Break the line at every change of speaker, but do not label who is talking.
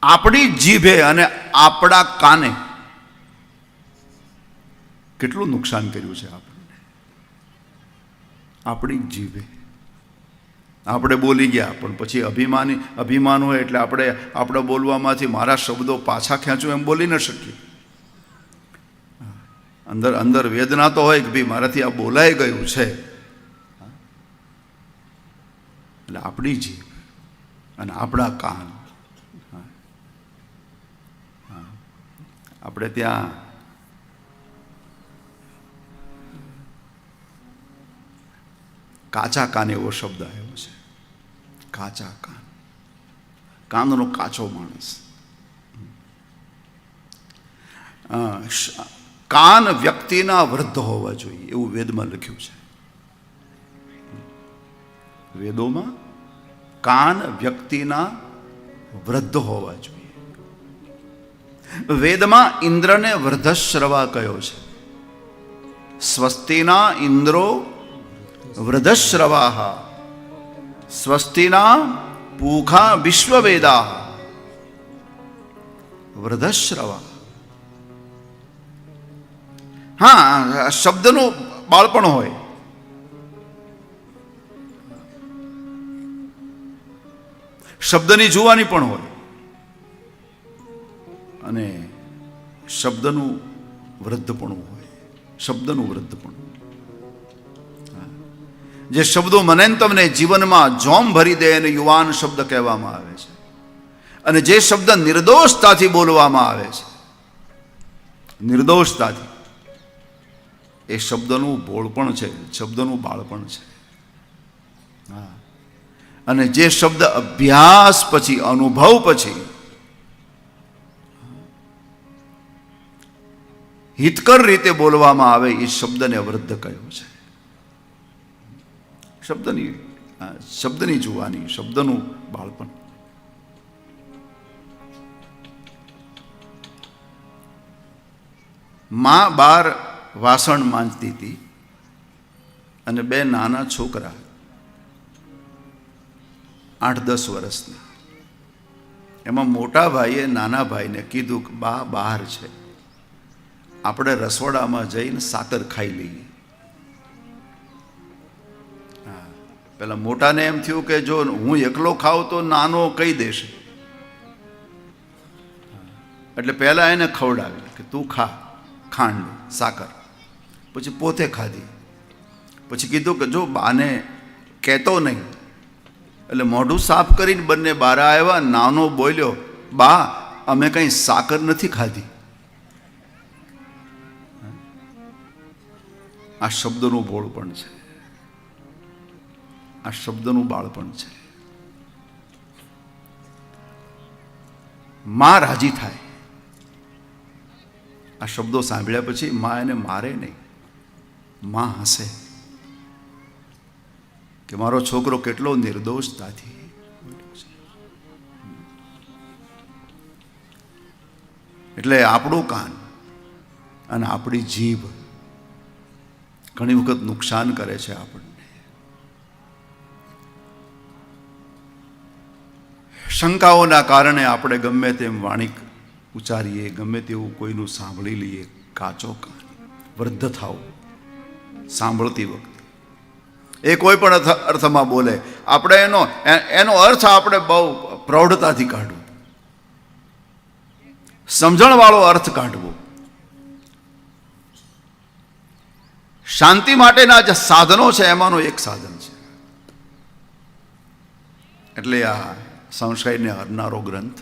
આપણી જીભે અને આપણા કાને કેટલું નુકસાન કર્યું છે આપણને. આપણી જીભે આપણે બોલી ગયા, પણ પછી અભિમાન હોય એટલે આપણે બોલવામાંથી મારા શબ્દો પાછા ખેંચું એમ બોલી ન શકીએ. અંદર વેદના તો હોય કે ભાઈ મારાથી આ બોલાઈ ગયું છે. એટલે આપણી જીભ અને આપણા કાન. આપણે ત્યાં કાચા કાન એવો શબ્દ આવ્યો છે. કાચા કાન, કાનનો કાચો માણસ. કાન વ્યક્તિના વૃદ્ધ હોવા જોઈએ એવું વેદમાં લખ્યું છે. વેદોમાં કાન વ્યક્તિના વૃદ્ધ હોવા જોઈએ. વેદમાં ઇન્દ્રને વૃદ્ધશ્રવા કયો છે. સ્વસ્તિના ઇન્દ્રો વૃદ્ધશ્રવાહ સ્વસ્તિના પૂખા વિશ્વવેદા વૃદ્ધશ્રવા. હા, શબ્દનું બાળપણ હોય. શબ્દની જુવાની પણ હોય અને શબ્દનું વૃદ્ધપણું હોય. શબ્દનું વૃદ્ધપણું, જે શબ્દો મને તમને જીવનમાં જોમ ભરી દે એને યુવાન શબ્દ કહેવામાં આવે છે. અને જે શબ્દ નિર્દોષતાથી બોલવામાં આવે છે, નિર્દોષતાથી, એ શબ્દનું ભોળપણ છે, શબ્દનું બાળપણ છે. હા, અને જે શબ્દ અભ્યાસ પછી, અનુભવ પછી હિતકર રીતે બોલવામાં આવે એ શબ્દને વૃદ્ધ કહ્યું છે. શબ્દની જુવાની, શબ્દનું બાળપણ. માં બાર વાસણ માંજતી હતી અને બે નાના છોકરા 8-10 વર્ષના. એમાં મોટા ભાઈએ નાના ભાઈને કીધું કે બા બહાર છે, આપણે રસોડામાં જઈને સાકર ખાઈ લઈએ. પેલા મોટાને એમ થયું કે જો હું એકલો ખાઉં તો નાનો કહી દેશે, એટલે પહેલા એને ખવડાવી કે તું ખા ખાંડ સાકર. પછી પોતે ખાધી. પછી કીધું કે જો બાને કહેતો નહીં. એટલે મોઢું સાફ કરીને બંને બહાર આવ્યા. નાનો બોલ્યો, બા અમે કંઈ સાકર નથી ખાધી. આ શબ્દનું ભોળપણ છે, આ શબ્દનું બાળપણ છે. માં રાજી થાય. આ શબ્દો સાંભળ્યા પછી માં એને મારે નહીં, માં હસે કે મારો છોકરો કેટલો નિર્દોષતાથી બોલ્યો છે. એટલે આપણું કાન અને આપણી જીભ ઘણી વખત નુકસાન કરે છે આપણને. શંકાઓના કારણે આપણે ગમે તેમ વાણી ઉચ્ચારીએ, ગમે તેવું કોઈનું સાંભળી લઈએ. કાચો કાન, વૃદ્ધ થાવ સાંભળતી વખતે. એ કોઈ પણ અર્થમાં બોલે, આપણે એનો અર્થ આપણે બહુ પ્રૌઢતાથી કાઢવો, સમજણવાળો અર્થ કાઢવો. શાંતિ માટેના જે સાધનો છે એમાંનું એક સાધન છે. એટલે આ સંશયને હરનારો ગ્રંથ